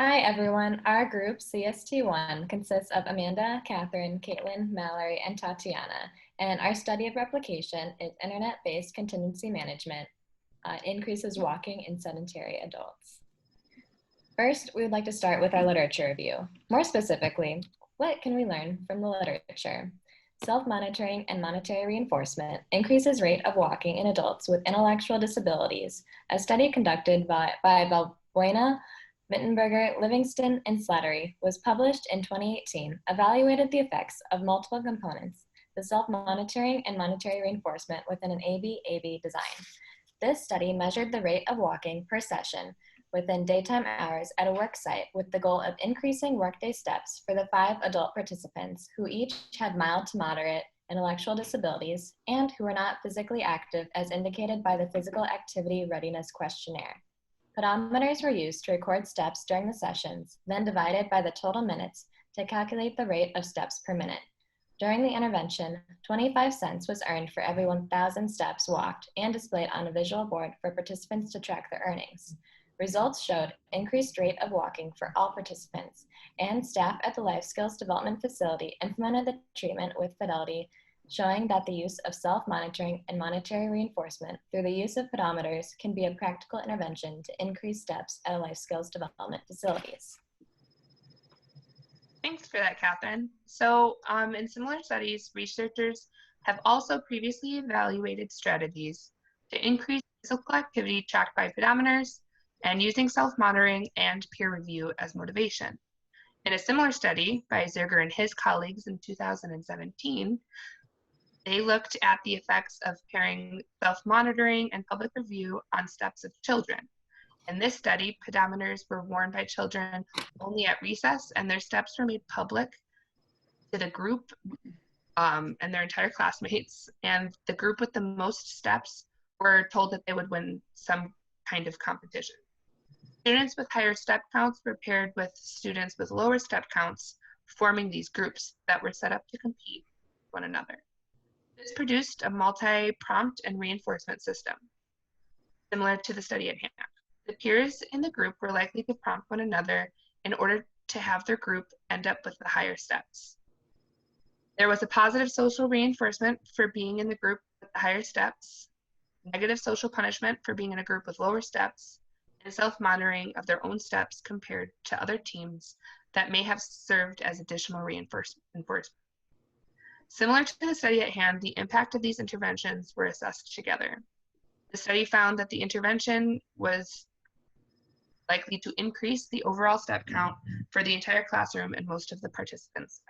Hi, everyone. Our group, CST1, consists of Amanda, Catherine, Caitlin, Mallory, and Tatiana. And our study of replication is internet-based contingency management, increases walking in sedentary adults. First, we would like to start with our literature review. More specifically, what can we learn from the literature? Self-monitoring and monetary reinforcement increases rate of walking in adults with intellectual disabilities. A study conducted by Balbuena, Mittenberger, Livingston, and Slattery was published in 2018, evaluated the effects of multiple components, the self-monitoring and monetary reinforcement within an AB-AB design. This study measured the rate of walking per session within daytime hours at a work site with the goal of increasing workday steps for the 5 adult participants who each had mild to moderate intellectual disabilities and who were not physically active as indicated by the Physical Activity Readiness Questionnaire. Pedometers were used to record steps during the sessions, then divided by the total minutes to calculate the rate of steps per minute. During the intervention, 25 cents was earned for every 1,000 steps walked and displayed on a visual board for participants to track their earnings. Results showed increased rate of walking for all participants, and staff at the Life Skills Development Facility implemented the treatment with fidelity, showing that the use of self-monitoring and monetary reinforcement through the use of pedometers can be a practical intervention to increase steps at life skills development facilities. Thanks for that, Catherine. So in similar studies, researchers have also previously evaluated strategies to increase physical activity tracked by pedometers and using self-monitoring and peer review as motivation. In a similar study by Zerger and his colleagues in 2017, they looked at the effects of pairing self-monitoring and public review on steps of children. In this study, pedometers were worn by children only at recess, and their steps were made public to the group and their entire classmates. And the group with the most steps were told that they would win some kind of competition. Students with higher step counts were paired with students with lower step counts, forming these groups that were set up to compete with one another. This produced a multi-prompt and reinforcement system, similar to the study at hand. The peers in the group were likely to prompt one another in order to have their group end up with the higher steps. There was a positive social reinforcement for being in the group with the higher steps, negative social punishment for being in a group with lower steps, and self-monitoring of their own steps compared to other teams that may have served as additional reinforcement. Similar to the study at hand, the impact of these interventions were assessed together. The study found that the intervention was likely to increase the overall step count for the entire classroom and most of the participants.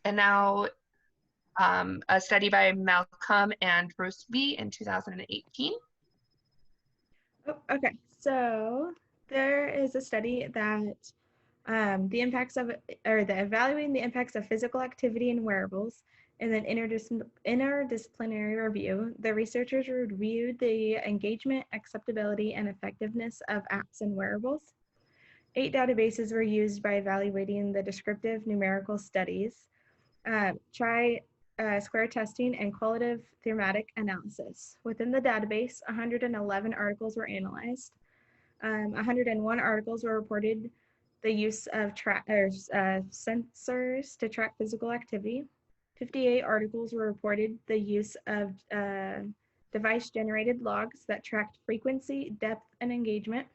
And now a study by Malcolm and Bruce B in 2018. Oh, okay, so there is a study that evaluating the impacts of physical activity in wearables in an interdisciplinary review. The researchers reviewed the engagement, acceptability, and effectiveness of apps and wearables. 8 databases were used by evaluating the descriptive numerical studies, square testing, and qualitative thematic analysis. Within the database, 111 articles were analyzed. 101 articles were reported the use of sensors to track physical activity. 58 articles were reported the use of device-generated logs that tracked frequency, depth, and engagement.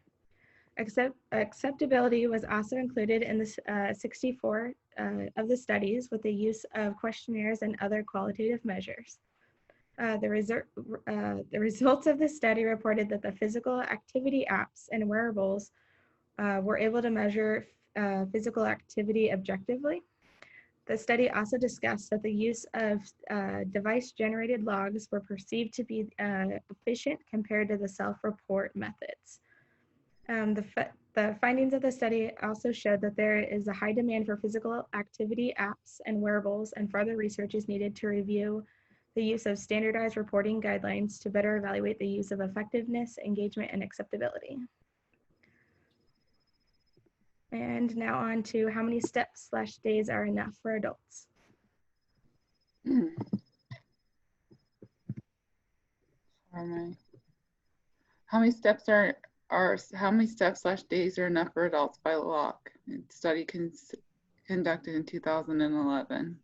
Acceptability was also included in the 64 of the studies with the use of questionnaires and other qualitative measures. The results of the study reported that the physical activity apps and wearables were able to measure physical activity objectively. The study also discussed that the use of device-generated logs were perceived to be efficient compared to the self-report methods. The findings of the study also showed that there is a high demand for physical activity apps and wearables, and further research is needed to review the use of standardized reporting guidelines to better evaluate the use of effectiveness, engagement, and acceptability. And now on to how many steps/days are enough for adults. How many steps how many steps / days are enough for adults by Locke? Study conducted in 2011.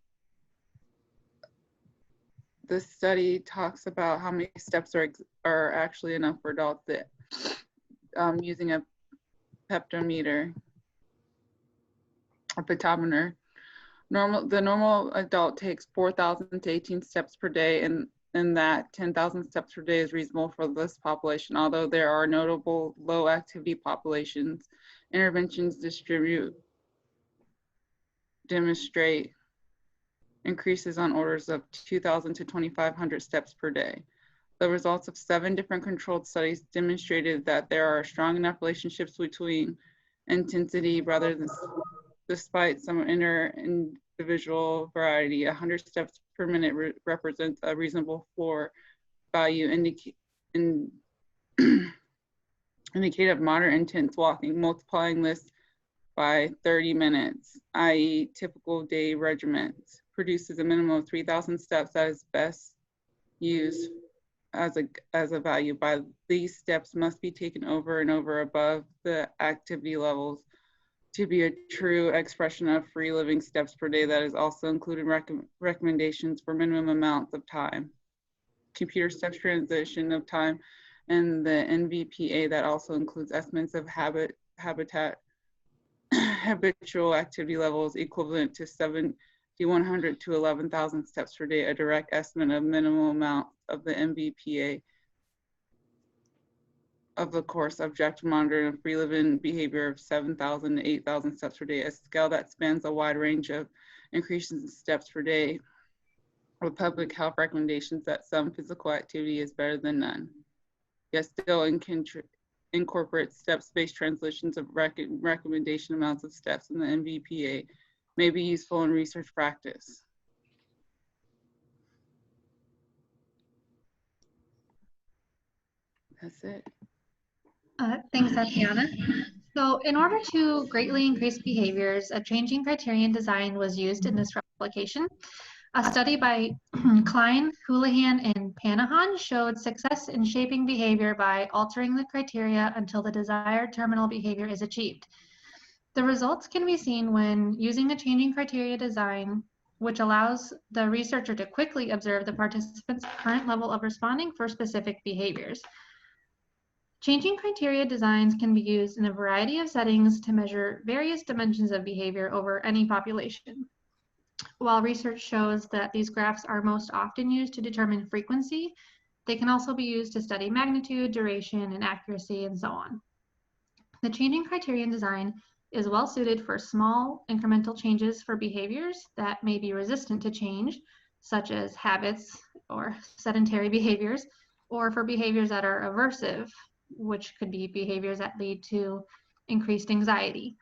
This study talks about how many steps are actually enough for adults that, using a pedometer, a pedometer. The normal adult takes 4,000 to 18 steps per day, and that 10,000 steps per day is reasonable for this population. Although there are notable low activity populations, interventions demonstrate increases on orders of 2,000 to 2,500 steps per day. The results of 7 different controlled studies demonstrated that there are strong enough relationships between intensity rather than, despite some individual variety. 100 steps per minute represents a reasonable floor value indicative of moderate intense walking. Multiplying this by 30 minutes, i.e. typical day regimens, produces a minimum of 3,000 steps that is best used as a value. By these steps must be taken over and over above the activity levels to be a true expression of free living steps per day. That is also included recommendations for minimum amounts of time. Computer steps transition of time and the NVPA that also includes estimates of habitual activity levels equivalent to 7,100 to 11,000 steps per day, a direct estimate of minimum amount of the NVPA of the course objective monitoring of free living behavior of 7,000 to 8,000 steps per day, a scale that spans a wide range of increases in steps per day, with public health recommendations that some physical activity is better than none. Yet still incorporates steps-based translations of recommendation amounts of steps in the NVPA may be useful in research practice. That's it. Thanks, Tatiana. So in order to greatly increase behaviors, a changing criterion design was used in this replication. A study by Klein, Houlihan, and Panahan showed success in shaping behavior by altering the criteria until the desired terminal behavior is achieved. The results can be seen when using a changing criteria design, which allows the researcher to quickly observe the participant's current level of responding for specific behaviors. Changing criteria designs can be used in a variety of settings to measure various dimensions of behavior over any population. While research shows that these graphs are most often used to determine frequency, they can also be used to study magnitude, duration, and accuracy, and so on. The changing criterion design is well suited for small incremental changes for behaviors that may be resistant to change, such as habits or sedentary behaviors, or for behaviors that are aversive, which could be behaviors that lead to increased anxiety.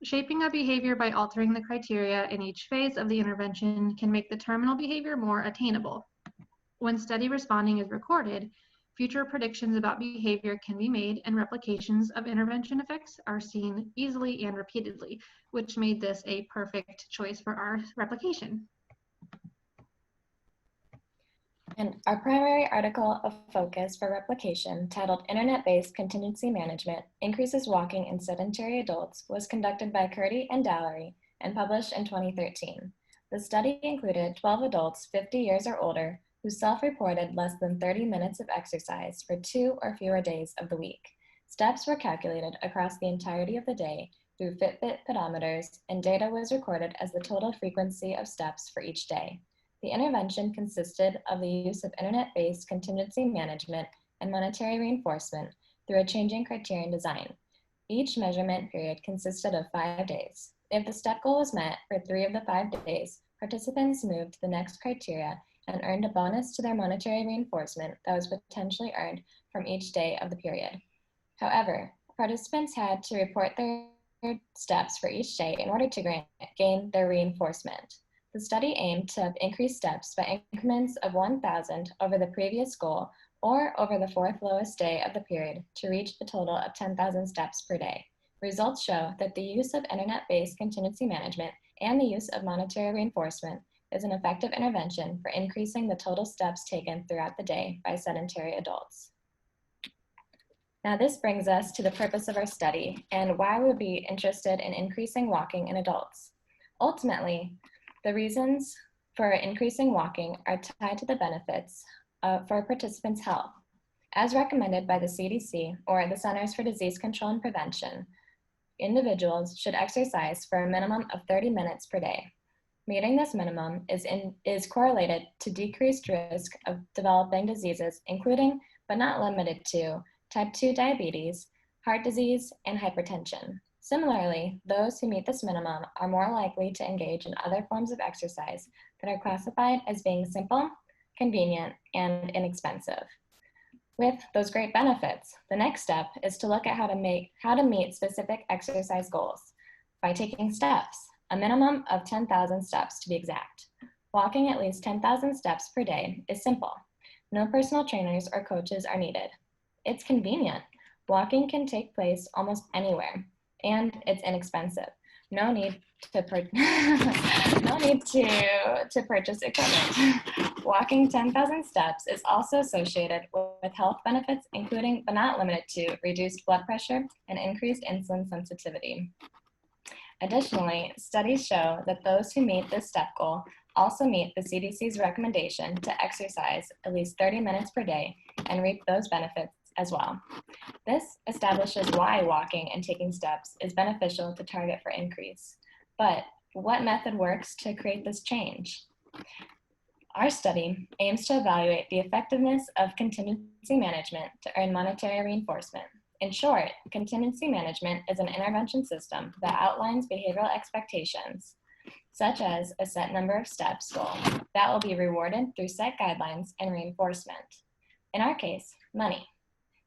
Shaping a behavior by altering the criteria in each phase of the intervention can make the terminal behavior more attainable. When steady responding is recorded, future predictions about behavior can be made and replications of intervention effects are seen easily and repeatedly, which made this a perfect choice for our replication. And our primary article of focus for replication, titled Internet-Based Contingency Management Increases Walking in Sedentary Adults, was conducted by Curti and Dallery and published in 2013. The study included 12 adults 50 years or older who self-reported less than 30 minutes of exercise for 2 or fewer days of the week. Steps were calculated across the entirety of the day through Fitbit pedometers, and data was recorded as the total frequency of steps for each day. The intervention consisted of the use of internet-based contingency management and monetary reinforcement through a changing criterion design. Each measurement period consisted of 5 days. If the step goal was met for 3 of the 5 days, participants moved to the next criteria and earned a bonus to their monetary reinforcement that was potentially earned from each day of the period. However, participants had to report their steps for each day in order to gain their reinforcement. The study aimed to increase steps by increments of 1,000 over the previous goal or over the 4th lowest day of the period to reach a total of 10,000 steps per day. Results show that the use of internet-based contingency management and the use of monetary reinforcement is an effective intervention for increasing the total steps taken throughout the day by sedentary adults. Now this brings us to the purpose of our study and why we would be interested in increasing walking in adults. Ultimately, the reasons for increasing walking are tied to the benefits for participants' health. As recommended by the CDC or the Centers for Disease Control and Prevention, individuals should exercise for a minimum of 30 minutes per day. Meeting this minimum is correlated to decreased risk of developing diseases, including but not limited to type 2 diabetes, heart disease, and hypertension. Similarly, those who meet this minimum are more likely to engage in other forms of exercise that are classified as being simple, convenient, and inexpensive. With those great benefits, the next step is to look at how to meet specific exercise goals by taking steps, a minimum of 10,000 steps to be exact. Walking at least 10,000 steps per day is simple. No personal trainers or coaches are needed. It's convenient. Walking can take place almost anywhere, and it's inexpensive. No need to purchase equipment. Walking 10,000 steps is also associated with health benefits, including but not limited to reduced blood pressure and increased insulin sensitivity. Additionally, studies show that those who meet this step goal also meet the CDC's recommendation to exercise at least 30 minutes per day and reap those benefits as well. This establishes why walking and taking steps is beneficial to target for increase. But what method works to create this change? Our study aims to evaluate the effectiveness of contingency management to earn monetary reinforcement. In short, contingency management is an intervention system that outlines behavioral expectations, such as a set number of steps goal that will be rewarded through set guidelines and reinforcement. In our case, money.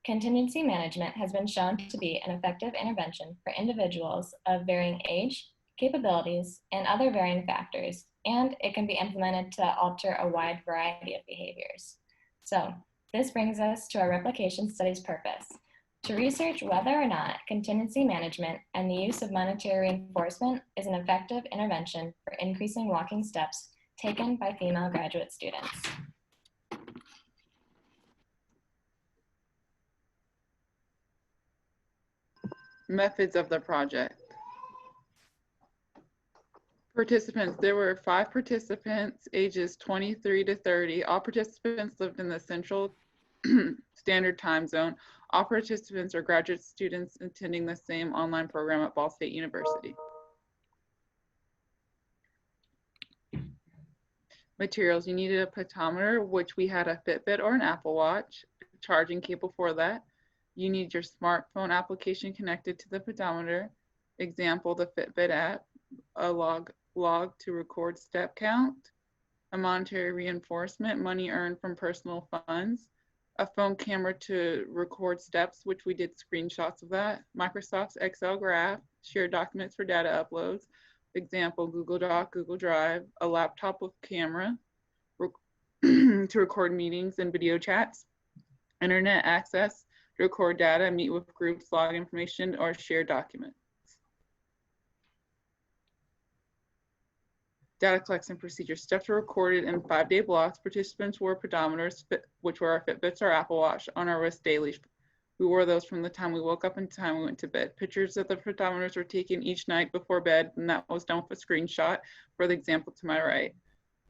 Contingency management has been shown to be an effective intervention for individuals of varying age, capabilities, and other varying factors, and it can be implemented to alter a wide variety of behaviors. So, this brings us to our replication study's purpose: to research whether or not contingency management and the use of monetary reinforcement is an effective intervention for increasing walking steps taken by female graduate students. Methods of the project. Participants, there were 5 participants, ages 23 to 30. All participants lived in the Central Standard Time Zone. All participants are graduate students attending the same online program at Ball State University. Materials, you needed a pedometer, which we had a Fitbit or an Apple Watch, charging cable for that. You need your smartphone application connected to the pedometer, example, the Fitbit app, a log to record step count, a monetary reinforcement, money earned from personal funds, a phone camera to record steps, which we did screenshots of that, Microsoft's Excel graph, shared documents for data uploads, example, Google Doc, Google Drive, a laptop with camera to record meetings and video chats, internet access to record data, meet with groups, log information, or share documents. Data collection procedure. Steps were recorded in 5-day blocks. Participants wore pedometers, which were our Fitbits or Apple Watch, on our wrist daily. We wore those from the time we woke up and the time we went to bed. Pictures of the pedometers were taken each night before bed, and that was done with a screenshot for the example to my right.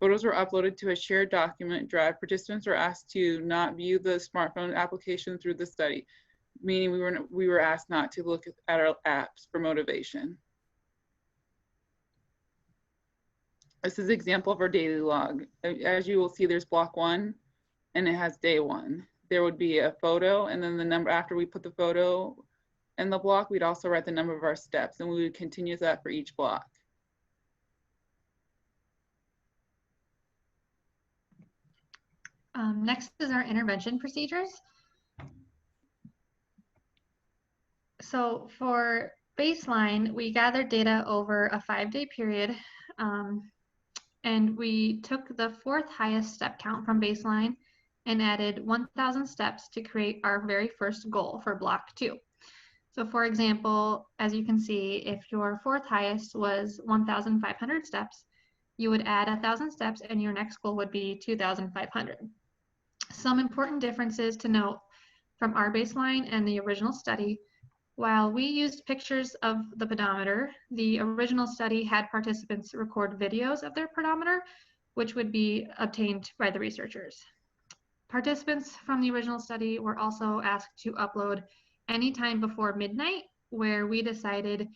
Photos were uploaded to a shared document drive. Participants were asked to not view the smartphone application through the study, meaning we were asked not to look at our apps for motivation. This is an example of our daily log. As you will see, there's block 1, and it has day 1. There would be a photo, and then the number after we put the photo in the block, we'd also write the number of our steps, and we would continue that for each block. Next is our intervention procedures. So for baseline, we gathered data over a 5-day period, and we took the 4th highest step count from baseline and added 1,000 steps to create our very first goal for block 2. So for example, as you can see, if your 4th highest was 1,500 steps, you would add 1,000 steps and your next goal would be 2,500. Some important differences to note from our baseline and the original study. While we used pictures of the pedometer, the original study had participants record videos of their pedometer, which would be obtained by the researchers. Participants from the original study were also asked to upload anytime before midnight, where we decided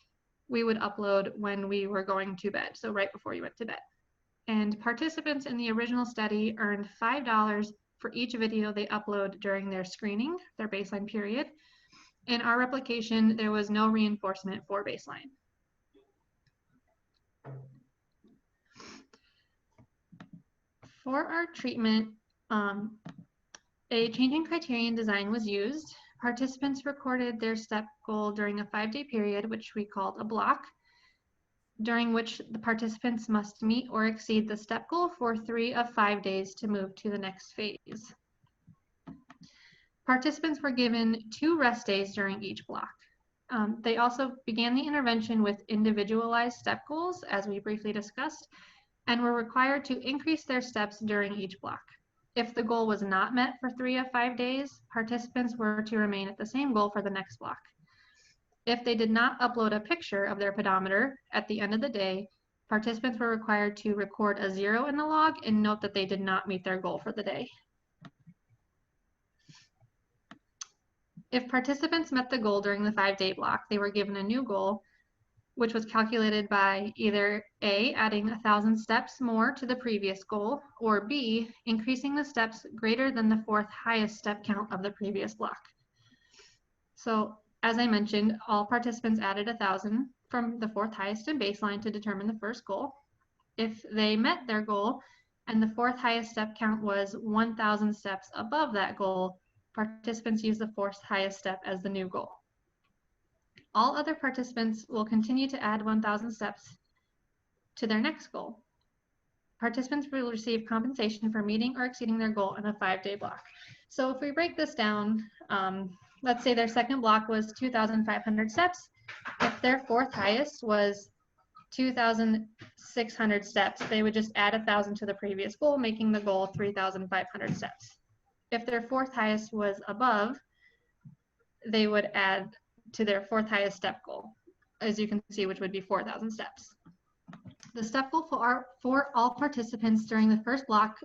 we would upload when we were going to bed, so right before you went to bed. And participants in the original study earned $5 for each video they upload during their screening, their baseline period. In our replication, there was no reinforcement for baseline. For our treatment, a changing criterion design was used. Participants recorded their step goal during a 5-day period, which we called a block, during which the participants must meet or exceed the step goal for 3 of 5 days to move to the next phase. Participants were given 2 rest days during each block. They also began the intervention with individualized step goals, as we briefly discussed, and were required to increase their steps during each block. If the goal was not met for 3 of 5 days, participants were to remain at the same goal for the next block. If they did not upload a picture of their pedometer at the end of the day, participants were required to record a 0 in the log and note that they did not meet their goal for the day. If participants met the goal during the 5-day block, they were given a new goal, which was calculated by either A, adding 1,000 steps more to the previous goal, or B, increasing the steps greater than the 4th highest step count of the previous block. So, as I mentioned, all participants added 1,000 from the 4th highest in baseline to determine the first goal. If they met their goal and the 4th highest step count was 1,000 steps above that goal, participants use the 4th highest step as the new goal. All other participants will continue to add 1,000 steps to their next goal. Participants will receive compensation for meeting or exceeding their goal in a 5-day block. So if we break this down, let's say their second block was 2,500 steps. If their 4th highest was 2,600 steps, they would just add 1,000 to the previous goal, making the goal 3,500 steps. If their 4th highest was above, they would add to their 4th highest step goal, as you can see, which would be 4,000 steps. The step goal for all participants during the first block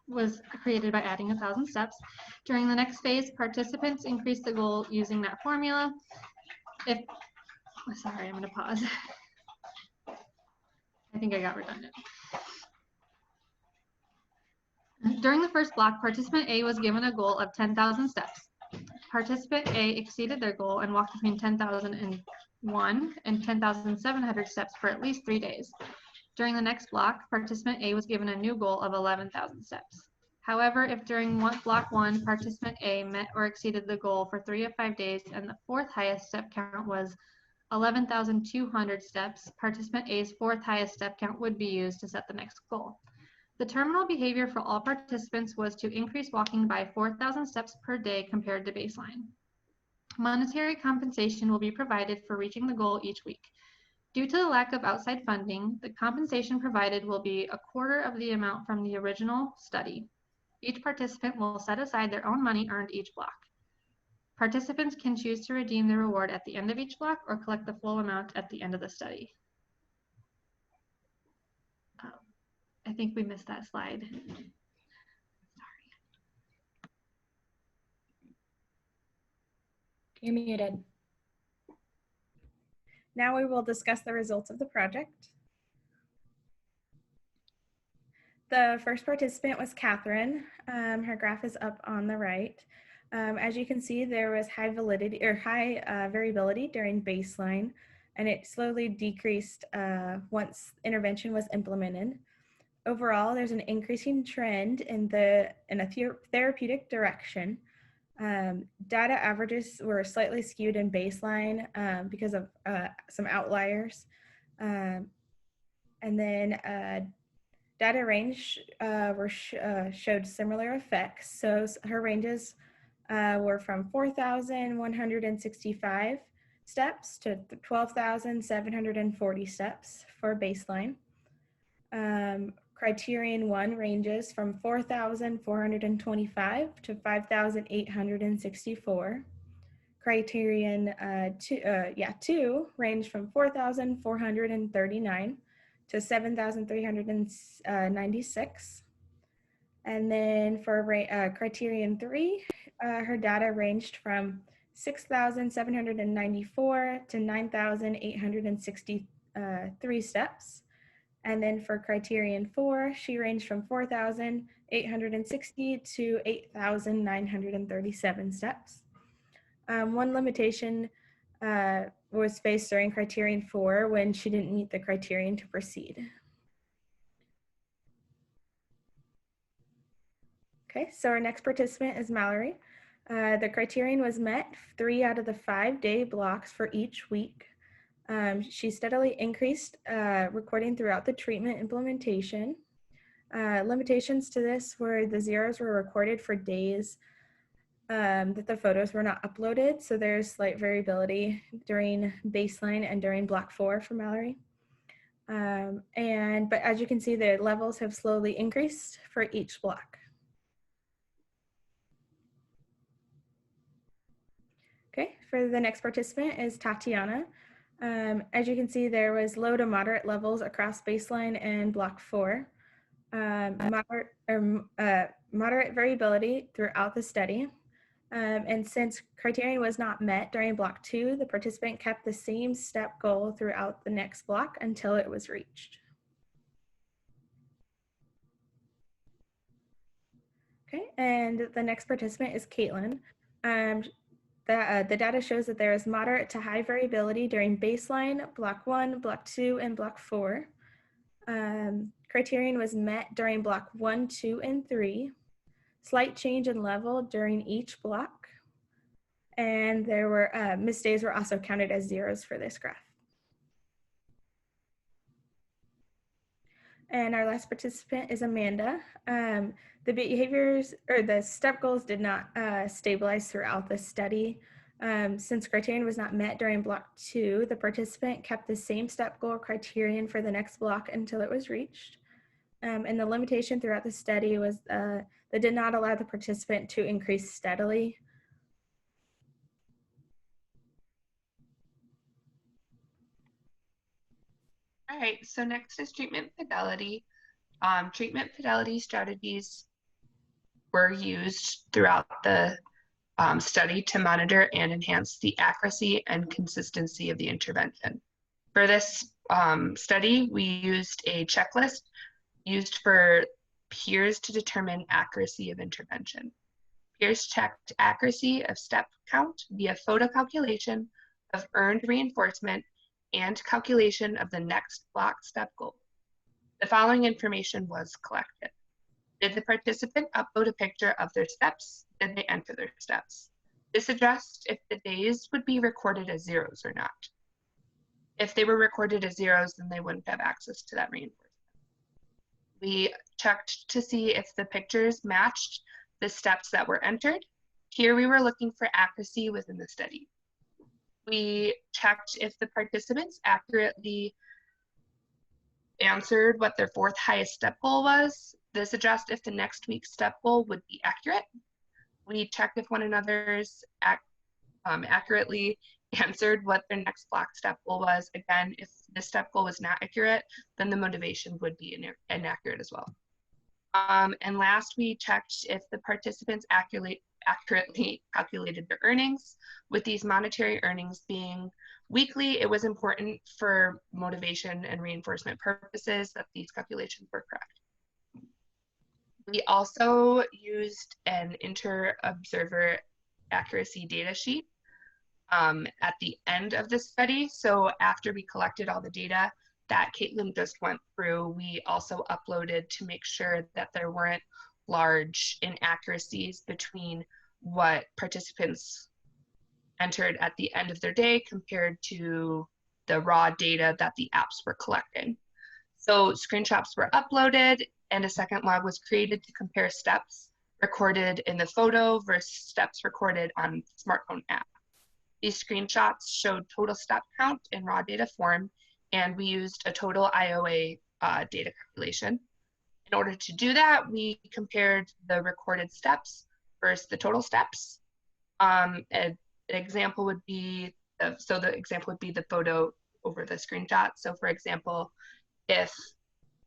was created by adding 1,000 steps. During the next phase, participants increased the goal using that formula. Sorry, I'm gonna pause. I think I got redundant. During the first block, participant A was given a goal of 10,000 steps. Participant A exceeded their goal and walked between 10,001 and 10,700 steps for at least 3 days. During the next block, participant A was given a new goal of 11,000 steps. However, if during block 1, participant A met or exceeded the goal for 3 of 5 days and the 4th highest step count was 11,200 steps, participant A's 4th highest step count would be used to set the next goal. The terminal behavior for all participants was to increase walking by 4,000 steps per day compared to baseline. Monetary compensation will be provided for reaching the goal each week. Due to the lack of outside funding, the compensation provided will be 1/4 of the amount from the original study. Each participant will set aside their own money earned each block. Participants can choose to redeem the reward at the end of each block or collect the full amount at the end of the study. I think we missed that slide. Sorry. You're muted. Now we will discuss the results of the project. The first participant was Catherine. Her graph is up on the right. As you can see, there was high validity or high variability during baseline, and it slowly decreased once intervention was implemented. Overall, there's an increasing trend in a therapeutic direction. Data averages were slightly skewed in baseline because of some outliers. And then data range showed similar effects. So her ranges were from 4,165 steps to 12,740 steps for baseline. Criterion 1 ranges from 4,425 to 5,864. Criterion 2 ranged from 4,439 to 7,396. And then for Criterion 3, her data ranged from 6,794 to 9,863 steps. And then for Criterion 4, she ranged from 4,860 to 8,937 steps. One limitation was faced during Criterion 4 when she didn't meet the criterion to proceed. Okay, so our next participant is Mallory. The criterion was met 3 out of the 5-day blocks for each week. She steadily increased recording throughout the treatment implementation. Limitations to this were the zeros were recorded for days that the photos were not uploaded, so there's slight variability during baseline and during block 4 for Mallory. But as you can see, the levels have slowly increased for each block. Okay, for the next participant is Tatiana. As you can see, there was low to moderate levels across baseline and block 4. Moderate variability throughout the study. And since criterion was not met during block 2, the participant kept the same step goal throughout the next block until it was reached. Okay, and the next participant is Caitlin. The data shows that there is moderate to high variability during baseline, block 1, block 2, and block 4. Criterion was met during block 1, 2, and 3. Slight change in level during each block. And there were missed days were also counted as zeros for this graph. And our last participant is Amanda. The behaviors or the step goals did not stabilize throughout the study. Since criterion was not met during block 2, the participant kept the same step goal criterion for the next block until it was reached. And the limitation throughout the study was that did not allow the participant to increase steadily. All right, so next is treatment fidelity. Treatment fidelity strategies were used throughout the study to monitor and enhance the accuracy and consistency of the intervention. For this study, we used a checklist used for peers to determine accuracy of intervention. Peers checked accuracy of step count via photo calculation of earned reinforcement and calculation of the next block step goal. The following information was collected. Did the participant upload a picture of their steps? Did they enter their steps? This addressed if the days would be recorded as zeros or not. If they were recorded as zeros, then they wouldn't have access to that reinforcement. We checked to see if the pictures matched the steps that were entered. Here we were looking for accuracy within the study. We checked if the participants accurately answered what their 4th highest step goal was. This addressed if the next week's step goal would be accurate. We checked if one another's accurately answered what their next block step goal was. Again, if the step goal was not accurate, then the motivation would be inaccurate as well. And last, we checked if the participants accurately calculated their earnings. With these monetary earnings being weekly, it was important for motivation and reinforcement purposes that these calculations were correct. We also used an inter-observer accuracy data sheet at the end of the study. So after we collected all the data that Caitlin just went through, we also uploaded to make sure that there weren't large inaccuracies between what participants entered at the end of their day compared to the raw data that the apps were collecting. So screenshots were uploaded and a second log was created to compare steps recorded in the photo versus steps recorded on the smartphone app. These screenshots showed total step count in raw data form, and we used a total IOA data calculation. In order to do that, we compared the recorded steps versus the total steps. An example would be, the example would be the photo over the screenshot. So for example, if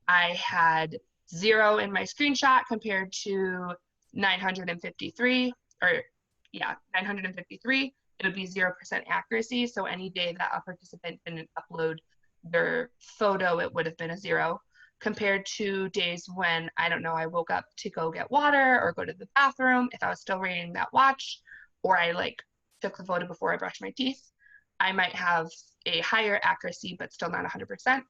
I had 0 in my screenshot compared to 953, 953, it would be 0% accuracy. So any day that a participant didn't upload their photo, it would have been a 0, compared to days when, I don't know, I woke up to go get water or go to the bathroom. If I was still reading that watch, or I took the photo before I brushed my teeth, I might have a higher accuracy, but still not 100%.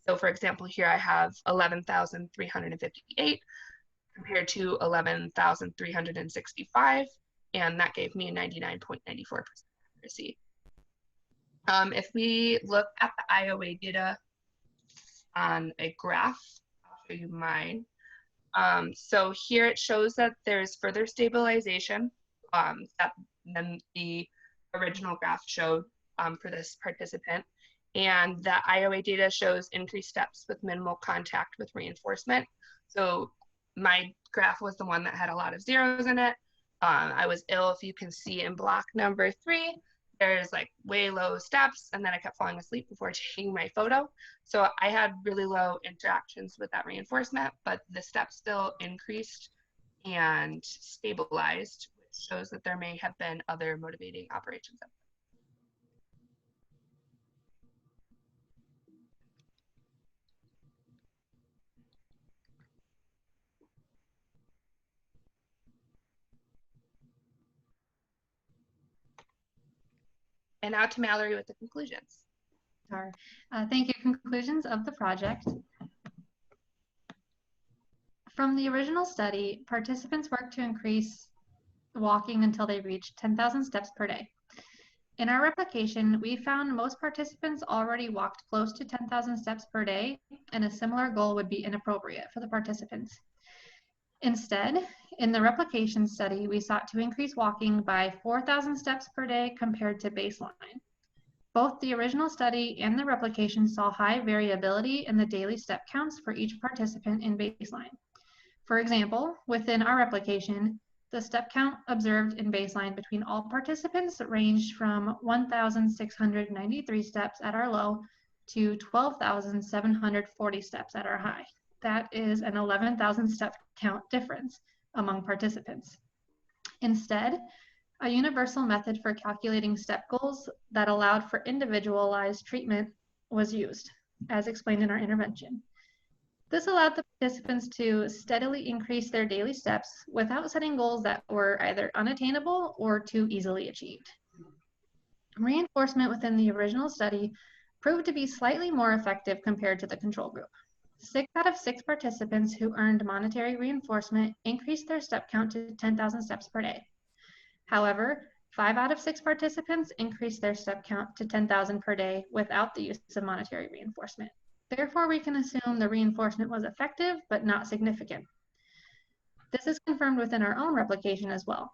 So for example, here I have 11,358 compared to 11,365, and that gave me a 99.94% accuracy. If we look at the IOA data on a graph, I'll show you mine. So here it shows that there's further stabilization than the original graph showed for this participant. And the IOA data shows increased steps with minimal contact with reinforcement. So my graph was the one that had a lot of zeros in it. I was ill, if you can see in block number 3, there's way low steps, and then I kept falling asleep before taking my photo. So I had really low interactions with that reinforcement, but the steps still increased and stabilized, which shows that there may have been other motivating operations. And now to Mallory with the conclusions. Sure. Thank you. Conclusions of the project. From the original study, participants worked to increase walking until they reached 10,000 steps per day. In our replication, we found most participants already walked close to 10,000 steps per day, and a similar goal would be inappropriate for the participants. Instead, in the replication study, we sought to increase walking by 4,000 steps per day compared to baseline. Both the original study and the replication saw high variability in the daily step counts for each participant in baseline. For example, within our replication, the step count observed in baseline between all participants ranged from 1,693 steps at our low to 12,740 steps at our high. That is an 11,000 step count difference among participants. Instead, a universal method for calculating step goals that allowed for individualized treatment was used, as explained in our intervention. This allowed the participants to steadily increase their daily steps without setting goals that were either unattainable or too easily achieved. Reinforcement within the original study proved to be slightly more effective compared to the control group. 6 out of 6 participants who earned monetary reinforcement increased their step count to 10,000 steps per day. However, 5 out of 6 participants increased their step count to 10,000 per day without the use of monetary reinforcement. Therefore, we can assume the reinforcement was effective, but not significant. This is confirmed within our own replication as well.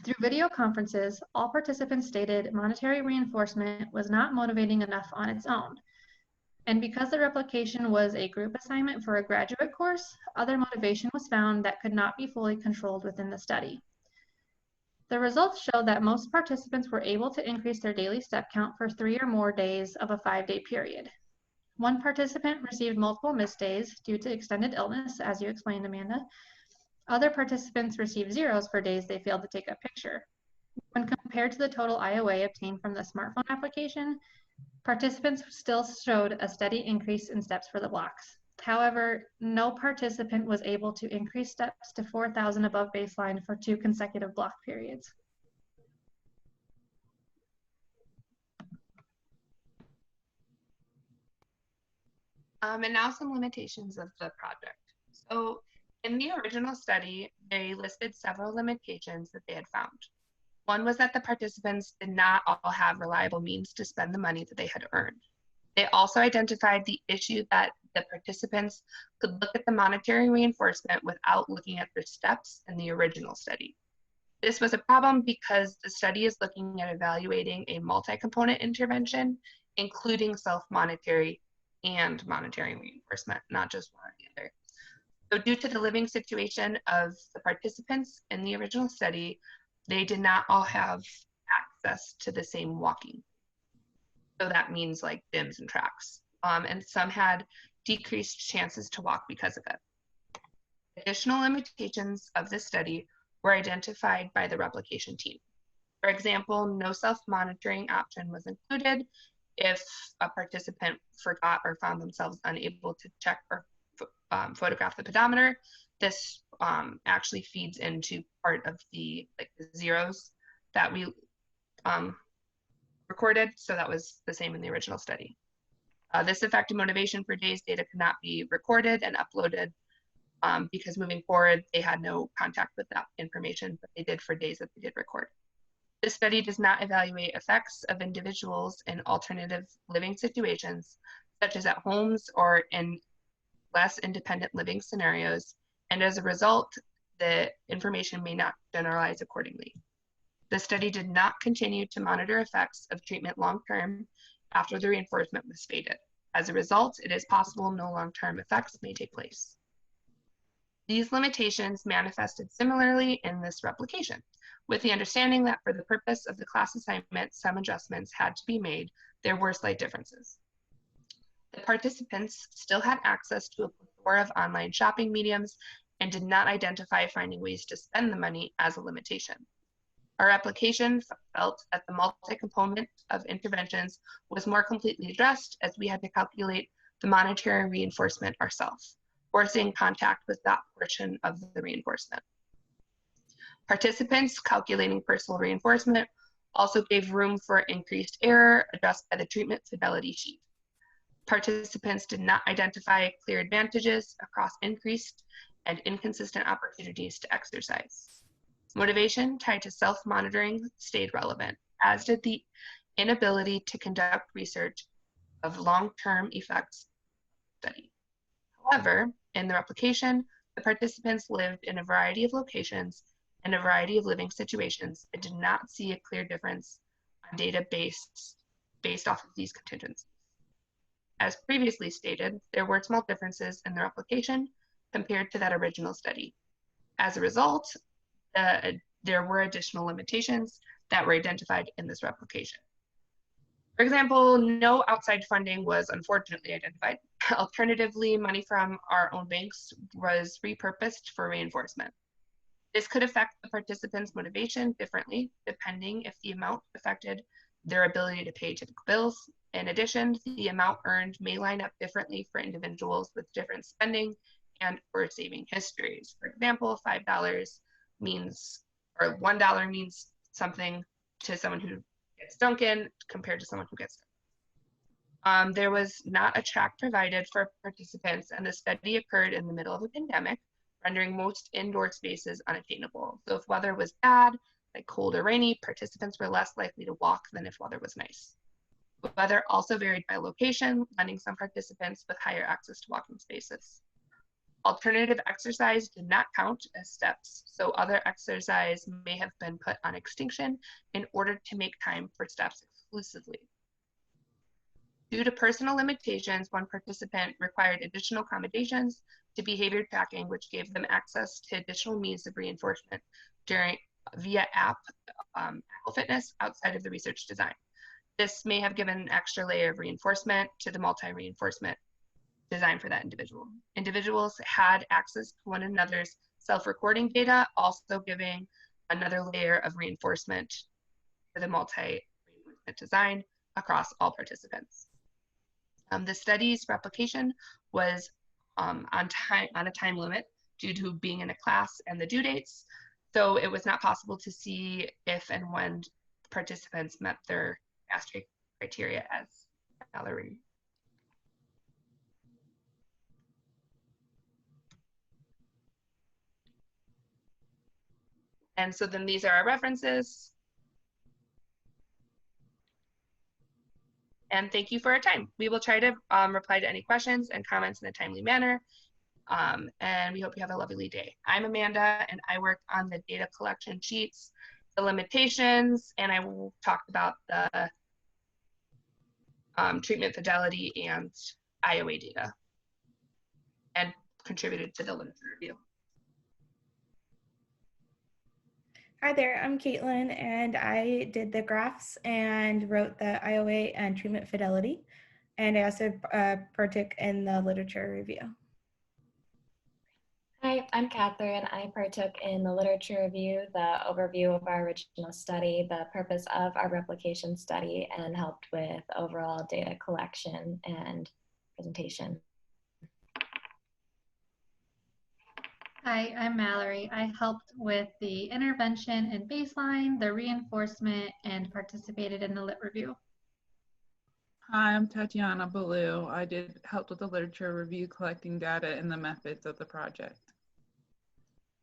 Through video conferences, all participants stated monetary reinforcement was not motivating enough on its own. And because the replication was a group assignment for a graduate course, other motivation was found that could not be fully controlled within the study. The results show that most participants were able to increase their daily step count for 3 or more days of a 5-day period. One participant received multiple missed days due to extended illness, as you explained, Amanda. Other participants received zeros for days they failed to take a picture. When compared to the total IOA obtained from the smartphone application, participants still showed a steady increase in steps for the blocks. However, no participant was able to increase steps to 4,000 above baseline for 2 consecutive block periods. And now some limitations of the project. So in the original study, they listed several limitations that they had found. One was that the participants did not all have reliable means to spend the money that they had earned. They also identified the issue that the participants could look at the monetary reinforcement without looking at their steps in the original study. This was a problem because the study is looking at evaluating a multi-component intervention, including self-monetary and monetary reinforcement, not just one or the other. So due to the living situation of the participants in the original study, they did not all have access to the same walking. So that means like gyms and tracks. And some had decreased chances to walk because of it. Additional limitations of this study were identified by the replication team. For example, no self-monitoring option was included if a participant forgot or found themselves unable to check or photograph the pedometer. This actually feeds into part of the zeros that we recorded, so that was the same in the original study. This affected motivation for days data could not be recorded and uploaded because moving forward, they had no contact with that information, but they did for days that they did record. This study does not evaluate effects of individuals in alternative living situations, such as at homes or in less independent living scenarios, and as a result, the information may not generalize accordingly. The study did not continue to monitor effects of treatment long-term after the reinforcement was faded. As a result, it is possible no long-term effects may take place. These limitations manifested similarly in this replication, with the understanding that for the purpose of the class assignment, some adjustments had to be made. There were slight differences. The participants still had access to a plethora of online shopping mediums and did not identify finding ways to spend the money as a limitation. Our application felt that the multi-component of interventions was more completely addressed, as we had to calculate the monetary reinforcement ourselves, forcing contact with that portion of the reinforcement. Participants calculating personal reinforcement also gave room for increased error addressed by the treatment fidelity sheet. Participants did not identify clear advantages across increased and inconsistent opportunities to exercise. Motivation tied to self-monitoring stayed relevant, as did the inability to conduct research of long-term effects study. However, in the replication, the participants lived in a variety of locations and a variety of living situations and did not see a clear difference on data based off of these contingencies. As previously stated, there were small differences in the replication compared to that original study. As a result, there were additional limitations that were identified in this replication. For example, no outside funding was unfortunately identified. Alternatively, money from our own banks was repurposed for reinforcement. This could affect the participants' motivation differently, depending if the amount affected their ability to pay typical bills. In addition, the amount earned may line up differently for individuals with different spending and or saving histories. For example, $5 means, or $1 means something to someone who gets Dunkin' compared to someone who gets Dunkin'. There was not a track provided for participants, and the study occurred in the middle of a pandemic, rendering most indoor spaces unattainable. So if weather was bad, like cold or rainy, participants were less likely to walk than if weather was nice. Weather also varied by location, lending some participants with higher access to walking spaces. Alternative exercise did not count as steps, so other exercise may have been put on extinction in order to make time for steps exclusively. Due to personal limitations, one participant required additional accommodations to behavior tracking, which gave them access to additional means of reinforcement via app, Apple Fitness, outside of the research design. This may have given an extra layer of reinforcement to the multi-reinforcement design for that individual. Individuals had access to one another's self-recording data, also giving another layer of reinforcement for the multi-reinforcement design across all participants. The study's replication was on a time limit due to being in a class and the due dates, so it was not possible to see if and when participants met their mastery criteria, as Valerie. And so then these are our references. And thank you for your time. We will try to reply to any questions and comments in a timely manner. And we hope you have a lovely day. I'm Amanda, and I work on the data collection sheets, the limitations, and I talked about the treatment fidelity and IOA data, and contributed to the literature review. Hi there, I'm Caitlin, and I did the graphs and wrote the IOA and treatment fidelity. And I also partook in the literature review. Hi, I'm Catherine. I partook in the literature review, the overview of our original study, the purpose of our replication study, and helped with overall data collection and presentation. Hi, I'm Mallory. I helped with the intervention and baseline, the reinforcement, and participated in the lit review. Hi, I'm Tatiana Ballou. I helped with the literature review, collecting data and the methods of the project.